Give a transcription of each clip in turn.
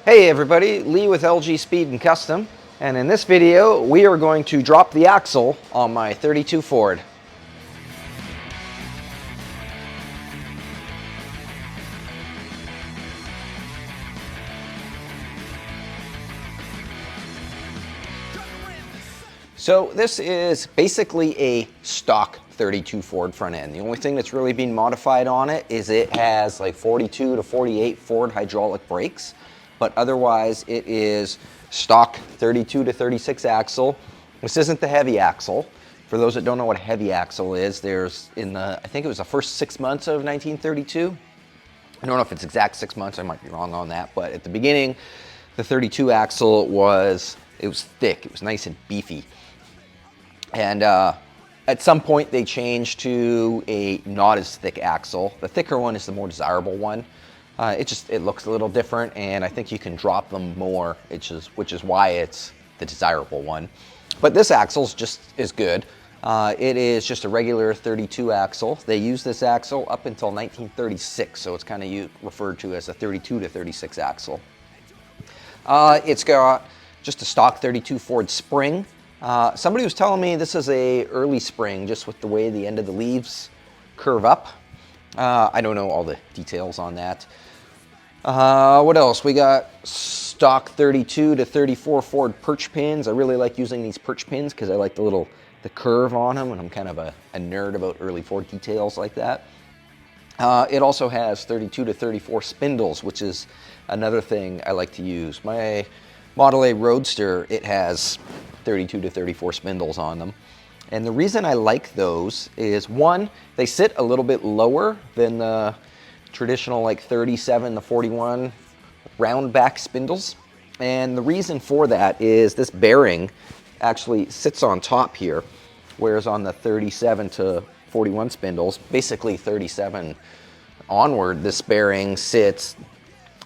Hey everybody, Lee with LG Speed and Custom, and in this video we are going to drop the axle on my 32 Ford. So this is basically a stock 32 Ford front end. The only thing that's really been modified on it is it has like 42 to 48 Ford hydraulic brakes. But otherwise it is stock 32 to 36 axle. This isn't the heavy axle. For those that don't know what a heavy axle is, there's I think it was the first 6 months of 1932. I don't know if it's exact 6 months, I might be wrong on that, but at the beginning, the 32 axle was thick, it was nice and beefy. And at some point they changed to a not as thick axle. The thicker one is the more desirable one. It looks a little different, and I think you can drop them more, which is why it's the desirable one. But this axle's just as good. It is just a regular 32 axle. They used this axle up until 1936, so it's kind of referred to as a 32 to 36 axle. It's got just a stock 32 Ford spring. Somebody was telling me this is a early spring, just with the way the end of the leaves curve up. I don't know all the details on that. What else? We got stock 32 to 34 Ford perch pins. I really like using these perch pins because I like the curve on them, and I'm kind of a nerd about early Ford details like that. It also has 32 to 34 spindles, which is another thing I like to use. My Model A Roadster, it has 32 to 34 spindles on them. And the reason I like those is, one, they sit a little bit lower than the traditional like 37 to 41 round back spindles. And the reason for that is this bearing actually sits on top here, whereas on the 37 to 41 spindles, basically 37 onward, this bearing sits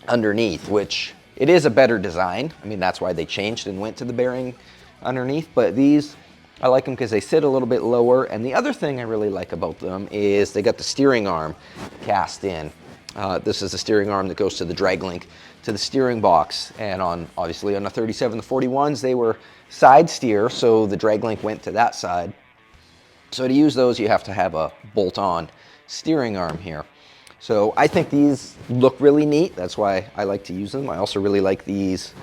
underneath, which it is a better design. I mean, that's why they changed and went to the bearing underneath, but these, I like them because they sit a little bit lower. And the other thing I really like about them is they got the steering arm cast in. This is the steering arm that goes to the drag link to the steering box. And obviously on the 37 to 41s, they were side steer, so the drag link went to that side. So to use those, you have to have a bolt-on steering arm here. So I think these look really neat. That's why I like to use them. I also really like these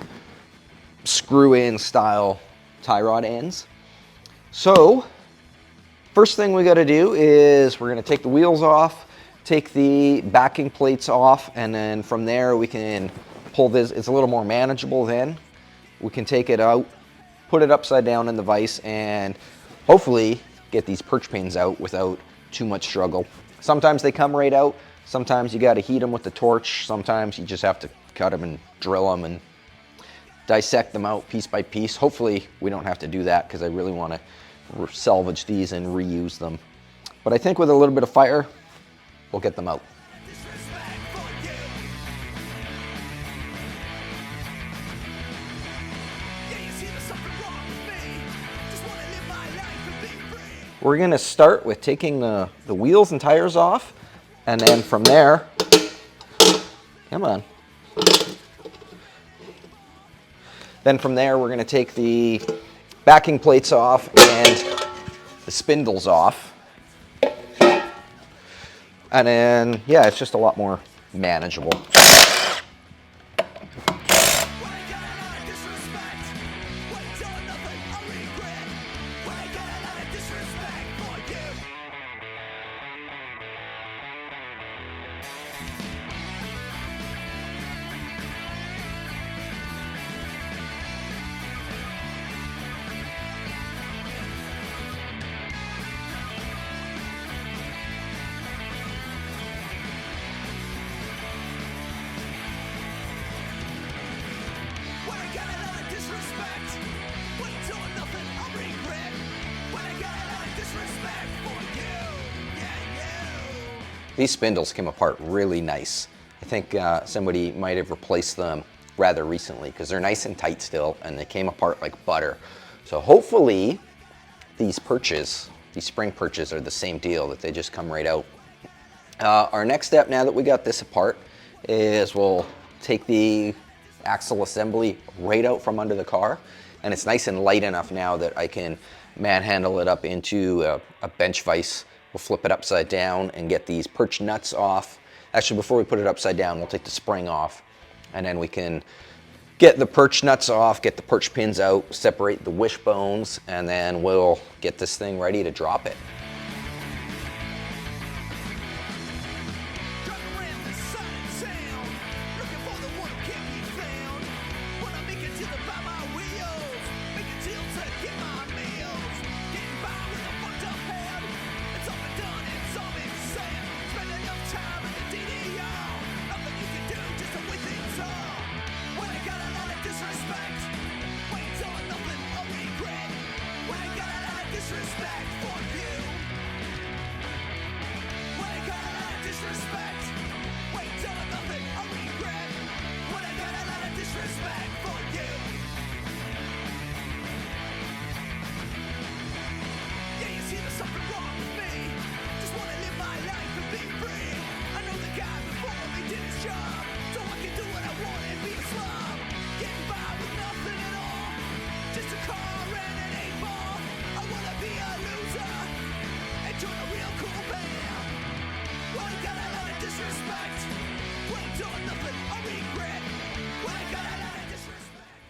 screw-in style tie rod ends. So first thing we got to do is we're going to take the wheels off, take the backing plates off, and then from there we can pull this. It's a little more manageable then. We can take it out, put it upside down in the vise, and hopefully get these perch pins out without too much struggle. Sometimes they come right out. Sometimes you got to heat them with the torch. Sometimes you just have to cut them and drill them and dissect them out piece by piece. Hopefully we don't have to do that because I really want to salvage these and reuse them. But I think with a little bit of fire, we'll get them out. We're going to start with taking the wheels and tires off, and then from there, come on. Then from there, we're going to take the backing plates off and the spindles off. And then, yeah, it's just a lot more manageable. These spindles came apart really nice. I think somebody might have replaced them rather recently because they're nice and tight still, and they came apart like butter. So hopefully these spring perches are the same deal, that they just come right out. Our next step, now that we got this apart, is we'll take the axle assembly right out from under the car. And it's nice and light enough now that I can manhandle it up into a bench vise. We'll flip it upside down and get these perch nuts off. Actually, before we put it upside down, we'll take the spring off, and then we can get the perch nuts off, get the perch pins out, separate the wishbones, and then we'll get this thing ready to drop it.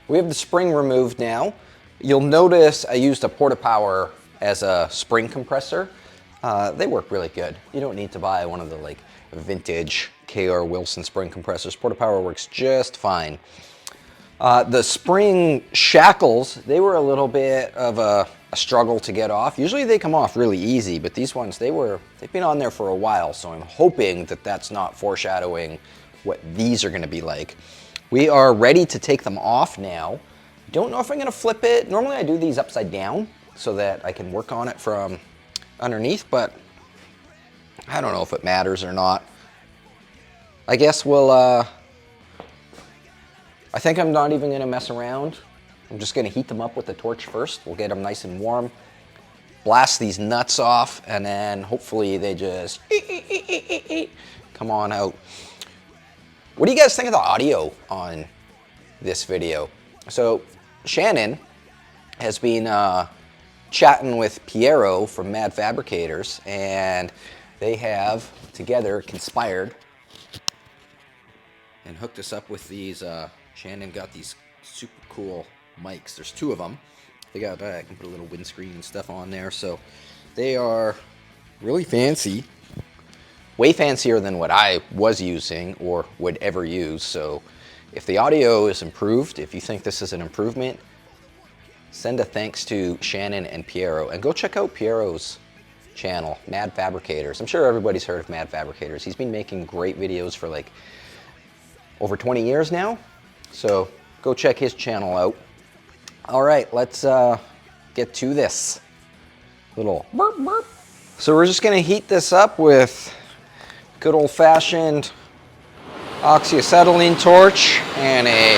We have the spring removed now. You'll notice I used a Porta Power as a spring compressor. They work really good. You don't need to buy one of the like vintage KR Wilson spring compressors. Porta Power works just fine. The spring shackles, they were a little bit of a struggle to get off. Usually they come off really easy, but these ones, they've been on there for a while, so I'm hoping that that's not foreshadowing what these are gonna be like. We are ready to take them off now. Don't know if I'm gonna flip it. Normally I do these upside down so that I can work on it from underneath, but I don't know if it matters or not. I guess we'll, I think I'm not even gonna mess around. I'm just gonna heat them up with the torch first. We'll get them nice and warm, blast these nuts off, and then hopefully they just come on out. What do you guys think of the audio on this video? So Shannon has been chatting with Piero from Mad Fabricators, and they have together conspired and hooked us up with these. Shannon got these super cool mics. There's two of them. They got, I can put a little windscreen and stuff on there. So they are really fancy. Way fancier than what I was using or would ever use. So if the audio is improved, if you think this is an improvement, send a thanks to Shannon and Piero, and go check out Piero's channel, Mad Fabricators. I'm sure everybody's heard of Mad Fabricators. He's been making great videos for like over 20 years now. So go check his channel out. All right, let's get to this little burp burp. So we're just gonna heat this up with good old-fashioned oxyacetylene torch and a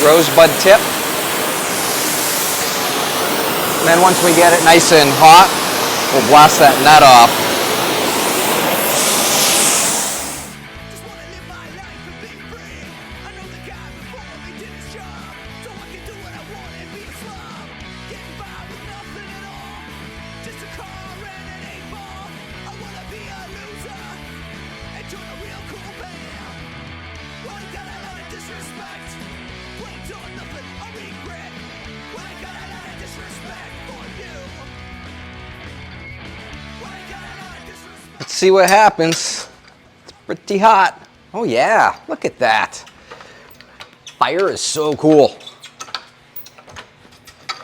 rosebud tip. And then once we get it nice and hot, we'll blast that nut off. Let's see what happens. It's pretty hot. Oh yeah, look at that. Fire is so cool.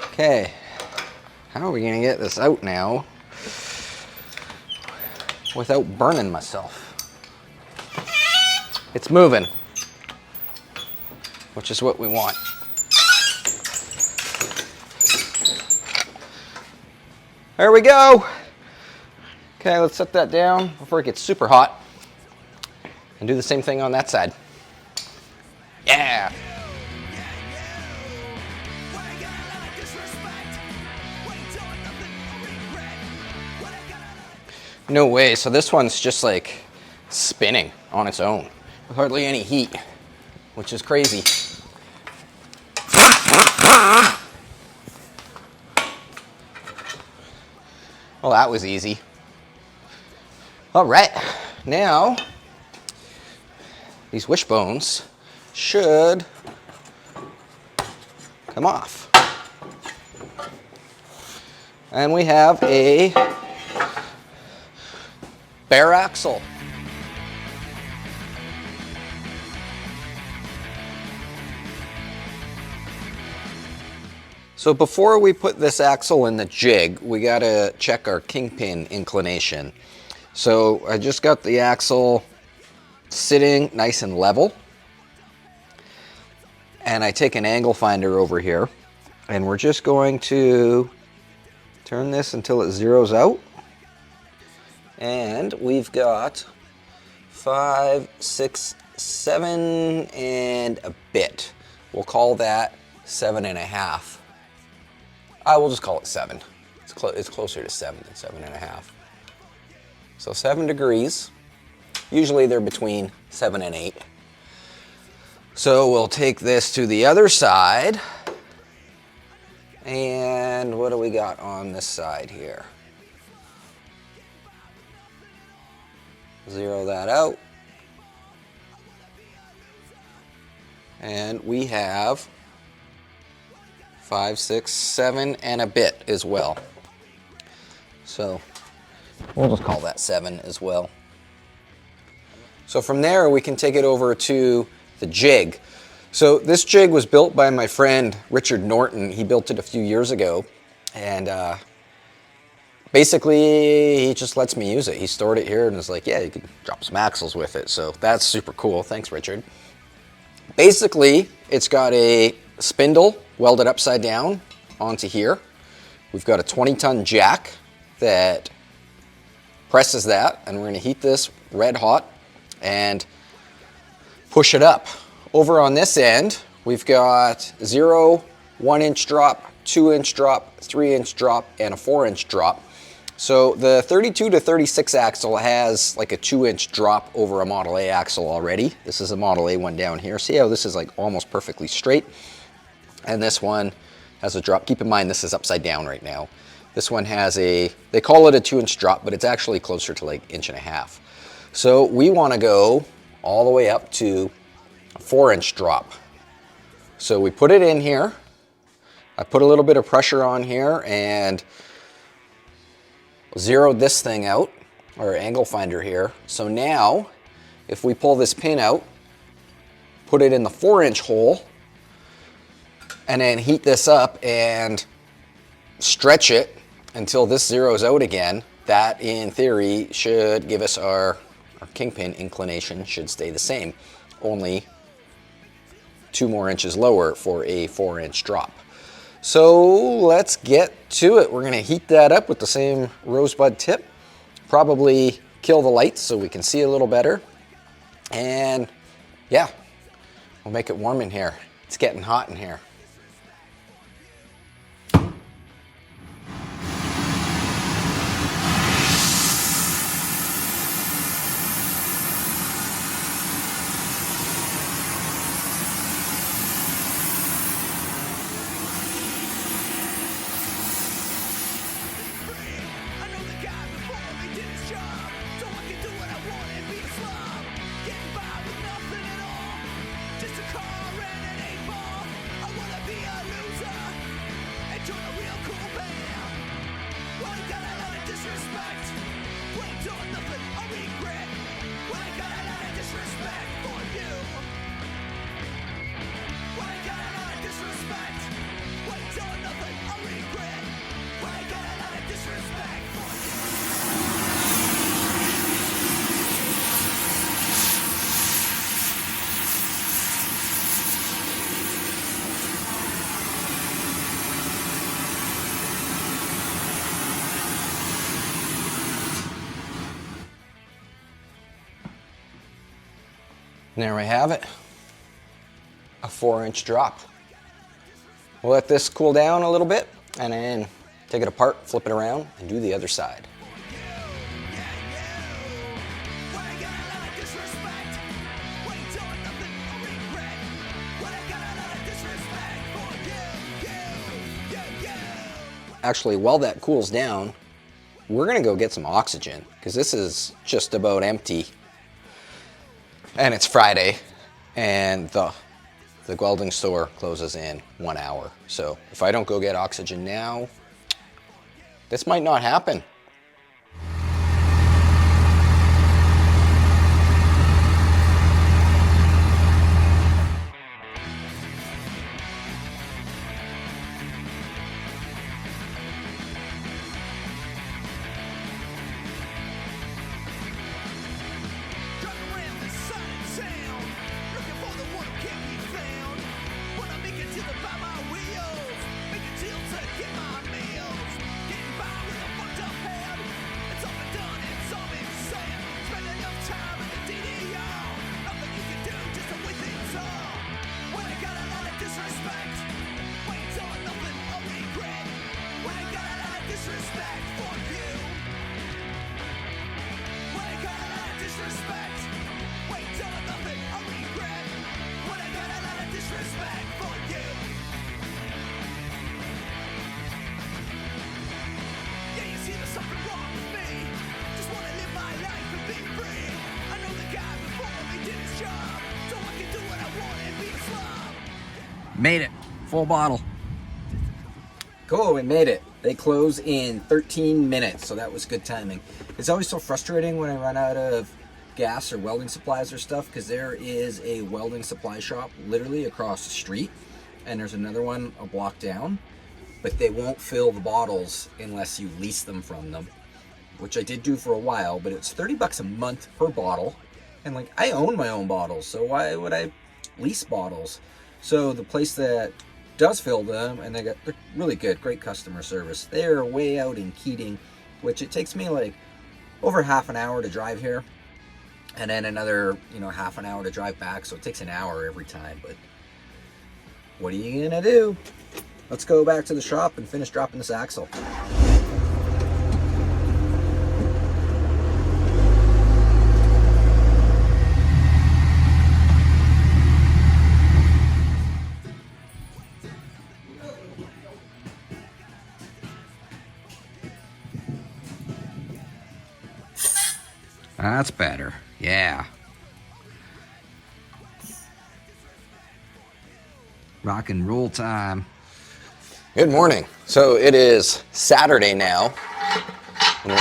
Okay, how are we gonna get this out now without burning myself? It's moving, which is what we want. There we go. Okay, let's set that down before it gets super hot and do the same thing on that side. Yeah. No way, so this one's just like spinning on its own with hardly any heat. which is crazy. Well, that was easy. All right, now these wishbones should come off. And we have a bare axle. So before we put this axle in the jig, we gotta check our kingpin inclination. So I just got the axle sitting nice and level. And I take an angle finder over here, and we're just going to turn this until it zeroes out. And we've got 5, 6, 7 and a bit. We'll call that 7.5. I will just call it 7. It's closer to 7 than 7.5. So 7 degrees. Usually they're between 7 and 8. So we'll take this to the other side. And what do we got on this side here? Zero that out. And we have 5, 6, 7 and a bit as well. So we'll just call that 7 as well. So from there we can take it over to the jig. So this jig was built by my friend Richard Norton. He built it a few years ago, and basically he just lets me use it. He stored it here and is like, yeah, you can drop some axles with it. So that's super cool. Thanks, Richard. Basically, it's got a spindle welded upside down onto here. We've got a 20-ton jack that presses that, and we're going to heat this red hot and push it up. Over on this end, we've got 0, 1-inch drop, 2-inch drop, 3-inch drop, and a 4-inch drop. So the 32 to 36 axle has like a 2-inch drop over a Model A axle already. This is a Model A one down here. See how this is like almost perfectly straight? And this one has a drop. Keep in mind this is upside down right now. This one has a, they call it a 2-inch drop, but it's actually closer to like 1.5 inches. So we want to go all the way up to a 4-inch drop. So we put it in here. I put a little bit of pressure on here and zeroed this thing out, or angle finder here. So now, if we pull this pin out, put it in the 4-inch hole, and then heat this up and stretch it until this zeroes out again, that in theory should give us our kingpin inclination should stay the same, only 2 more inches lower for a 4-inch drop. So let's get to it. We're gonna heat that up with the same rosebud tip, probably kill the lights so we can see a little better. And yeah, we'll make it warm in here. It's getting hot in here. And there we have it, a 4-inch drop. We'll let this cool down a little bit and then take it apart, flip it around, and do the other side. Actually, while that cools down, we're gonna go get some oxygen because this is just about empty. And it's Friday, and the welding store closes in 1 hour. So if I don't go get oxygen now, this might not happen. Made it. Full bottle. Cool, we made it. They close in 13 minutes, so that was good timing. It's always so frustrating when I run out of gas or welding supplies or stuff, because there is a welding supply shop literally across the street, and there's another one a block down, but they won't fill the bottles unless you lease them from them, which I did do for a while, but it's 30 bucks a month per bottle, and like, I own my own bottles, so why would I lease bottles? So the place that does fill them, and they're really good, great customer service. They're way out in Keating, which it takes me like over half an hour to drive here, and then another, half an hour to drive back. So it takes an hour every time, but what are you gonna do? Let's go back to the shop and finish dropping this axle. That's better. Yeah. Rock and roll time. Good morning. So it is Saturday now. And we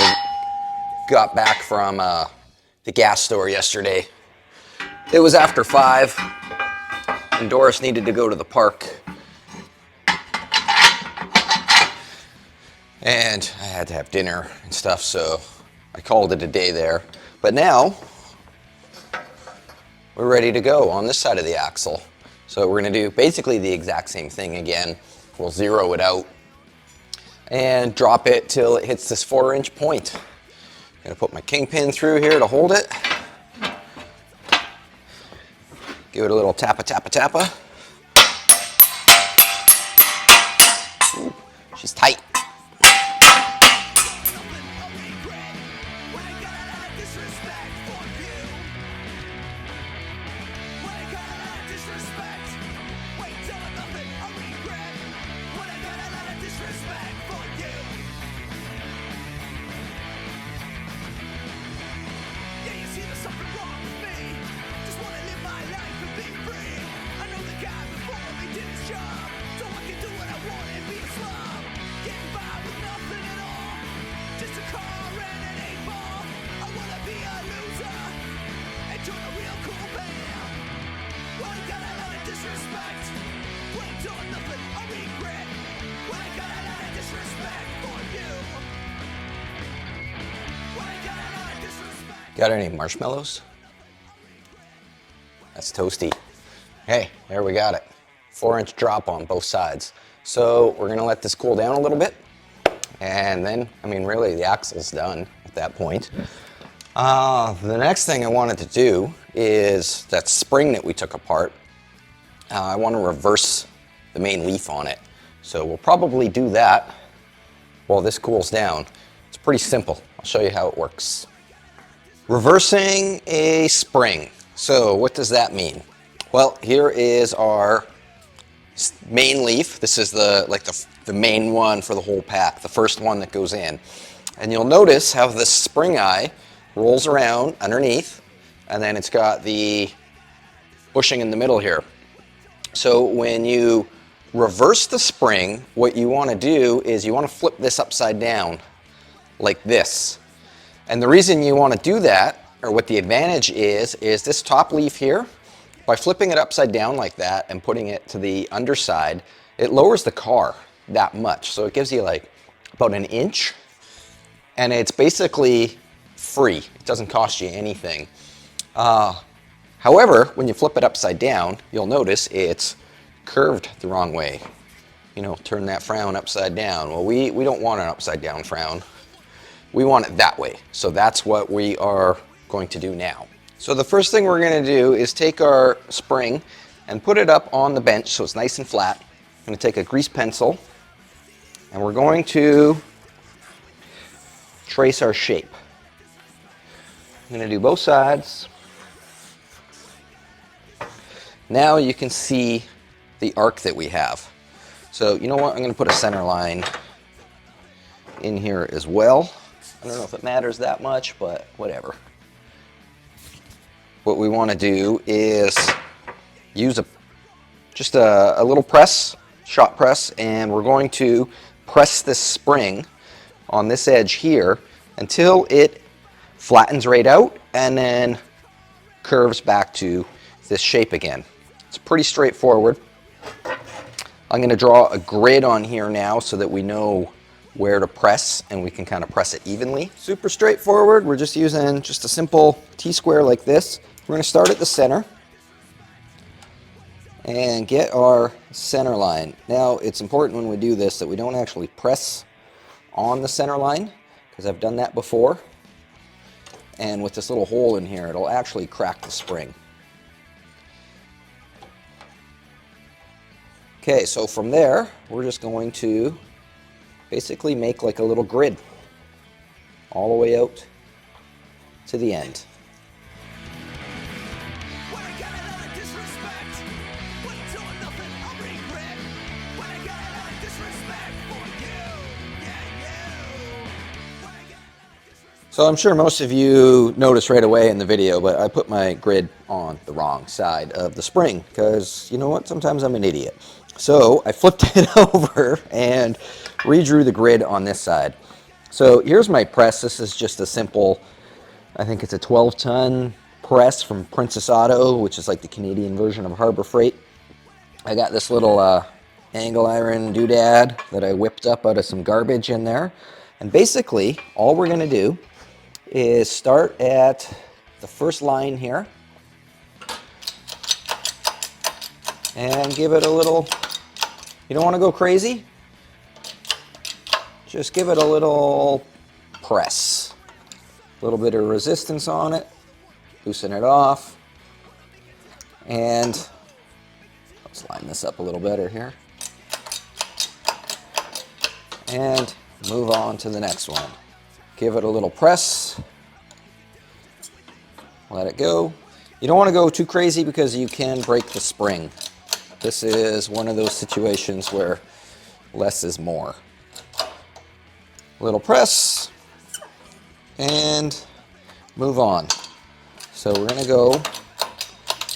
got back from the gas store yesterday. It was after 5, and Doris needed to go to the park. And I had to have dinner and stuff, so I called it a day there. But now, we're ready to go on this side of the axle. So we're gonna do basically the exact same thing again. We'll zero it out and drop it till it hits this 4-inch point. I'm gonna put my kingpin through here to hold it. Give it a little tappa, tappa, tappa. Ooh, she's tight. Got any marshmallows? That's toasty. Hey, there we got it. 4-inch drop on both sides. So we're gonna let this cool down a little bit. And then, really the axle's done at that point. The next thing I wanted to do is that spring that we took apart. I want to reverse the main leaf on it. So we'll probably do that while this cools down. It's pretty simple. I'll show you how it works. Reversing a spring. So what does that mean? Well, here is our main leaf. This is the the main one for the whole pack, the first one that goes in. And you'll notice how the spring eye rolls around underneath, and then it's got the bushing in the middle here. So when you reverse the spring, what you want to do is you want to flip this upside down like this. And the reason you want to do that, or what the advantage is this top leaf here, by flipping it upside down like that and putting it to the underside, it lowers the car that much. So it gives you like about an inch, and it's basically free. It doesn't cost you anything. However, when you flip it upside down, you'll notice it's curved the wrong way. You know, turn that frown upside down. Well, we don't want an upside down frown. We want it that way. So that's what we are going to do now. So the first thing we're going to do is take our spring and put it up on the bench so it's nice and flat. I'm going to take a grease pencil and we're going to trace our shape. I'm going to do both sides. Now you can see the arc that we have. So you know what, I'm going to put a center line in here as well. I don't know if it matters that much, but whatever. What we want to do is use just a little press, shot press, and we're going to press this spring on this edge here until it flattens right out and then curves back to this shape again. It's pretty straightforward. I'm going to draw a grid on here now so that we know where to press and we can kind of press it evenly. Super straightforward. We're just using just a simple T-square like this. We're going to start at the center and get our center line. Now it's important when we do this that we don't actually press on the center line, because I've done that before, and with this little hole in here it'll actually crack the spring. Okay, so from there we're just going to basically make like a little grid all the way out to the end. So I'm sure most of you noticed right away in the video, but I put my grid on the wrong side of the spring because, you know what, sometimes I'm an idiot. So I flipped it over and redrew the grid on this side. So here's my press. This is just a simple, I think it's a 12-ton press from Princess Auto, which is like the Canadian version of Harbor Freight. I got this little angle iron doodad that I whipped up out of some garbage in there. And basically, all we're going to do is start at the first line here and give it a little, you don't want to go crazy, just give it a little press, a little bit of resistance on it, loosen it off, and let's line this up a little better here and move on to the next one. Give it a little press, let it go. You don't want to go too crazy because you can break the spring. This is one of those situations where less is more. Little press and move on. So we're going to go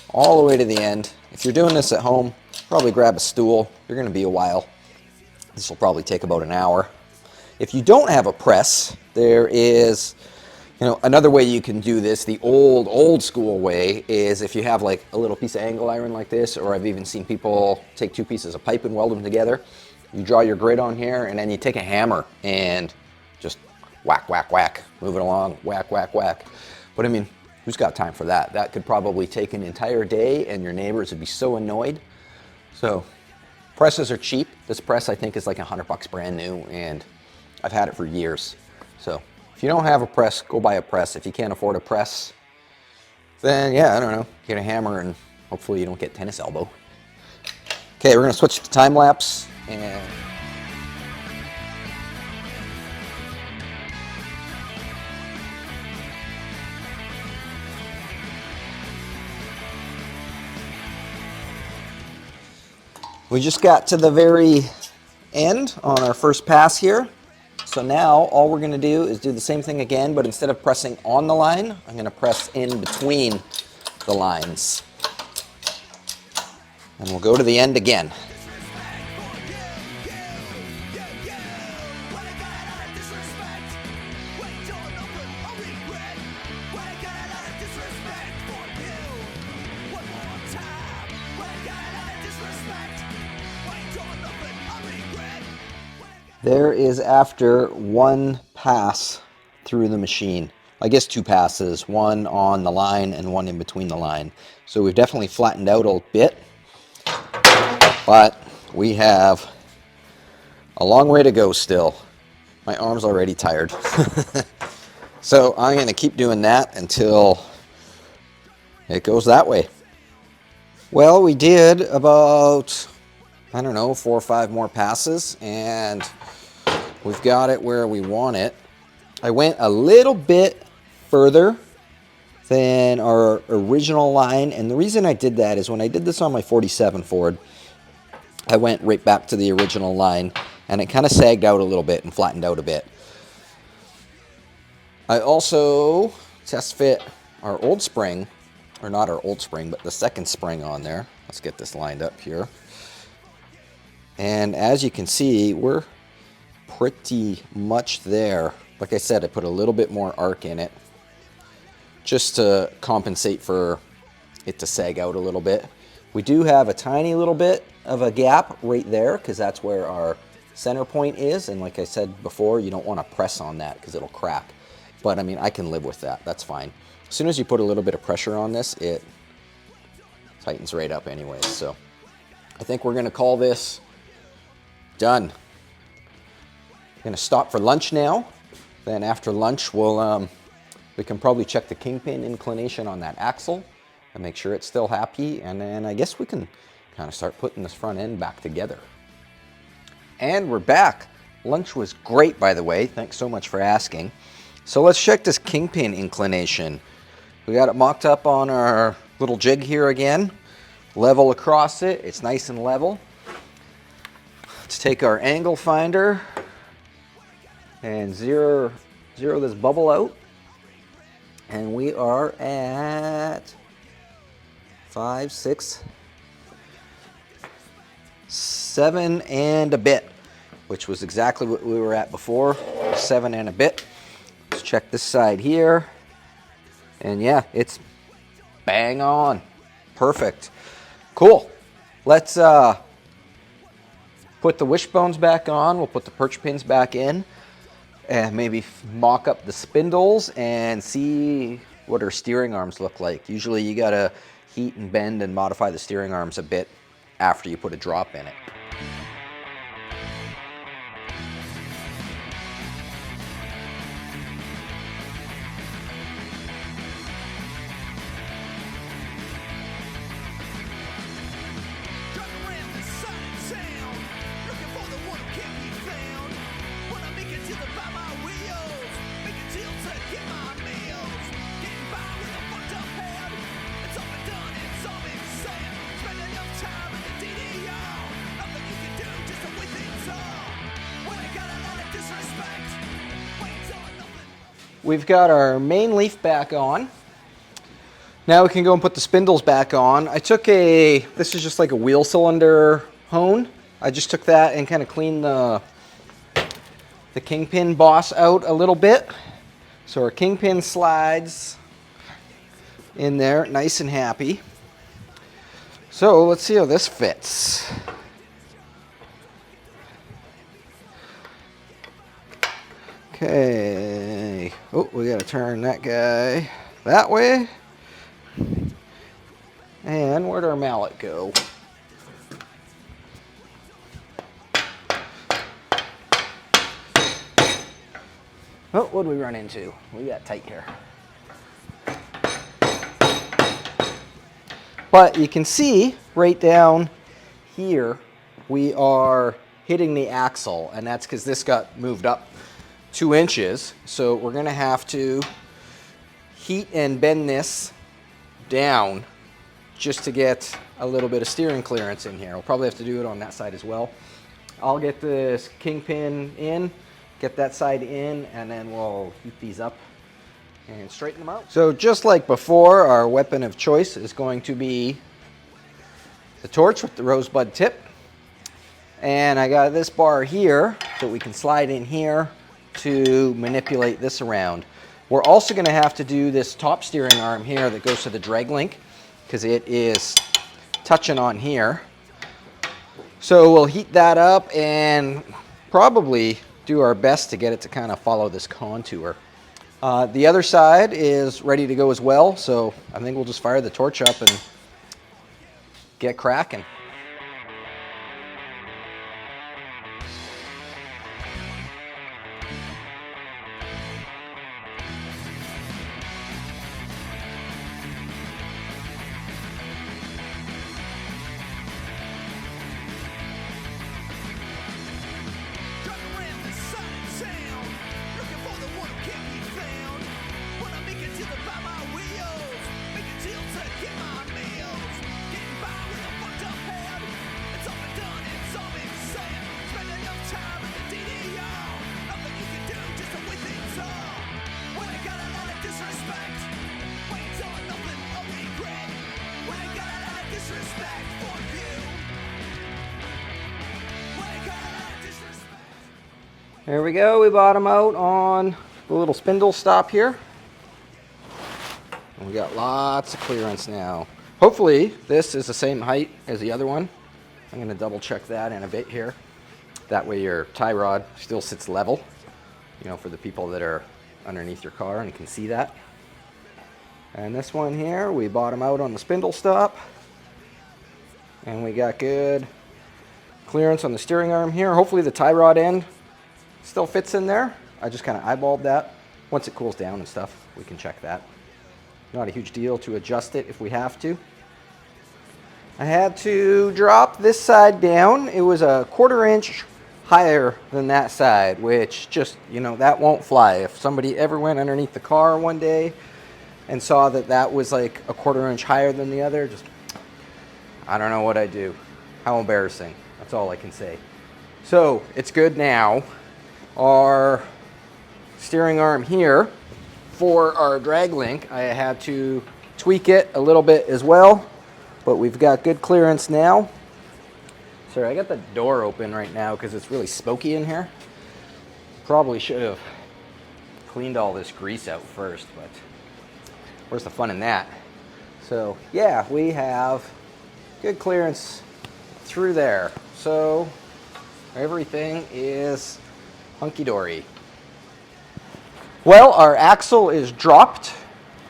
all the way to the end. If you're doing this at home, probably grab a stool. You're going to be a while. This will probably take about an hour. If you don't have a press, there is, another way you can do this. The old school way is if you have like a little piece of angle iron like this, or I've even seen people take two pieces of pipe and weld them together. You draw your grid on here and then you take a hammer and just whack, whack, whack, move it along, whack, whack, whack. But I mean, who's got time for that? That could probably take an entire day and your neighbors would be so annoyed. So presses are cheap. This press I think is like $100 brand new, and I've had it for years. So if you don't have a press, go buy a press. If you can't afford a press, then yeah, I don't know, get a hammer and hopefully you don't get tennis elbow. Okay, we're gonna switch to time lapse and we just got to the very end on our first pass here. So now all we're going to do is do the same thing again, but instead of pressing on the line, I'm going to press in between the lines. And we'll go to the end again. There is after one pass through the machine. I guess two passes, one on the line and one in between the line. So we've definitely flattened out a bit, but we have a long way to go still. My arm's already tired. So I'm going to keep doing that until it goes that way. Well, we did about, I don't know, 4 or 5 more passes, and we've got it where we want it. I went a little bit further than our original line, and the reason I did that is when I did this on my 47 Ford, I went right back to the original line, and it kind of sagged out a little bit and flattened out a bit. I also test fit our old spring, or not our old spring, but the second spring on there. Let's get this lined up here. And as you can see, we're pretty much there. Like I said, I put a little bit more arc in it just to compensate for it to sag out a little bit. We do have a tiny little bit of a gap right there because that's where our center point is. And like I said before, you don't want to press on that because it'll crack. But I mean, I can live with that. That's fine. As soon as you put a little bit of pressure on this, it tightens right up anyways. So I think we're going to call this done. I'm going to stop for lunch now. Then after lunch, we can probably check the kingpin inclination on that axle and make sure it's still happy. And then I guess we can kind of start putting this front end back together. And we're back. Lunch was great, by the way. Thanks so much for asking. So let's check this kingpin inclination. We got it mocked up on our little jig here again. Level across it. It's nice and level. Let's take our angle finder and zero this bubble out. And we are at 5, 6, 7 and a bit, which was exactly what we were at before, 7 and a bit. Let's check this side here. And yeah, it's bang on. Perfect. Cool. Let's put the wishbones back on. We'll put the perch pins back in and maybe mock up the spindles and see what our steering arms look like. Usually you gotta heat and bend and modify the steering arms a bit after you put a drop in it. We've got our main leaf back on. Now we can go and put the spindles back on. I took this is just like a wheel cylinder hone. I just took that and kind of cleaned the kingpin boss out a little bit. So our kingpin slides in there, nice and happy. So let's see how this fits. Okay, oh, we gotta turn that guy that way. And where'd our mallet go? Oh, what'd we run into? We got tight here. But you can see right down here, we are hitting the axle, and that's because this got moved up 2 inches. So we're gonna have to heat and bend this down just to get a little bit of steering clearance in here. We'll probably have to do it on that side as well. I'll get this kingpin in, get that side in, and then we'll heat these up and straighten them out. So just like before, our weapon of choice is going to be the torch with the rosebud tip. And I got this bar here that we can slide in here to manipulate this around. We're also going to have to do this top steering arm here that goes to the drag link because it is touching on here. So we'll heat that up and probably do our best to get it to kind of follow this contour. The other side is ready to go as well, so I think we'll just fire the torch up and get cracking. There we go, we bottom out on the little spindle stop here. And we got lots of clearance now. Hopefully this is the same height as the other one. I'm gonna double check that in a bit here. That way your tie rod still sits level, you know, for the people that are underneath your car and can see that. And this one here, we bottom out on the spindle stop. And we got good clearance on the steering arm here. Hopefully the tie rod end still fits in there. I just kind of eyeballed that. Once it cools down and stuff, we can check that. Not a huge deal to adjust it if we have to. I had to drop this side down. It was a 1/4 inch higher than that side, which just, you know, that won't fly. If somebody ever went underneath the car one day and saw that that was like a 1/4 inch higher than the other, just, I don't know what I'd do. How embarrassing. That's all I can say. So it's good now. Our steering arm here for our drag link, I had to tweak it a little bit as well, but we've got good clearance now. Sorry, I got the door open right now because it's really smoky in here. Probably should have cleaned all this grease out first, but where's the fun in that? So yeah, we have good clearance through there. So everything is hunky-dory. Well, our axle is dropped,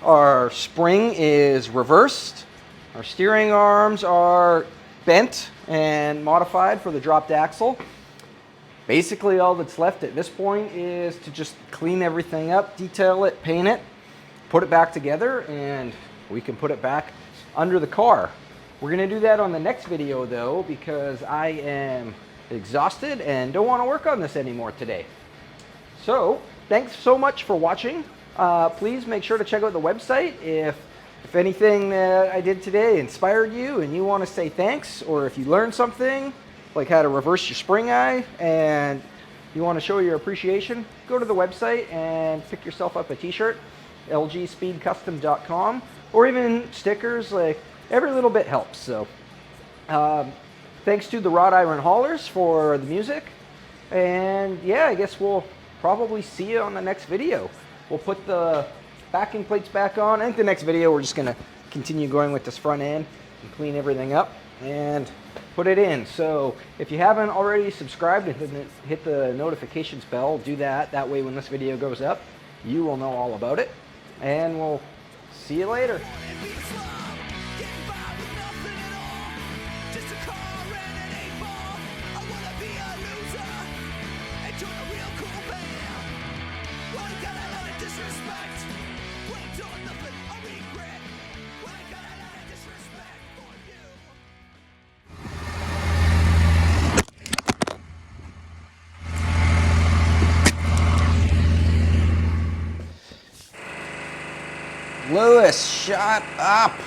our spring is reversed, our steering arms are bent and modified for the dropped axle. Basically all that's left at this point is to just clean everything up, detail it, paint it, put it back together, and we can put it back under the car. We're gonna do that on the next video though, because I am exhausted and don't want to work on this anymore today. So thanks so much for watching. Please make sure to check out the website if anything that I did today inspired you and you want to say thanks, or if you learned something like how to reverse your spring eye and you want to show your appreciation, go to the website and pick yourself up a t-shirt, lgspeedcustom.com, or even stickers. Like, every little bit helps. So thanks to the Wrought Iron Haulers for the music. And yeah, I guess we'll probably see you on the next video. We'll put the backing plates back on. I think the next video we're just going to continue going with this front end and clean everything up and put it in. So if you haven't already subscribed and hit the notifications bell, do that. That way when this video goes up, you will know all about it. And we'll see you later. Lewis, shut up.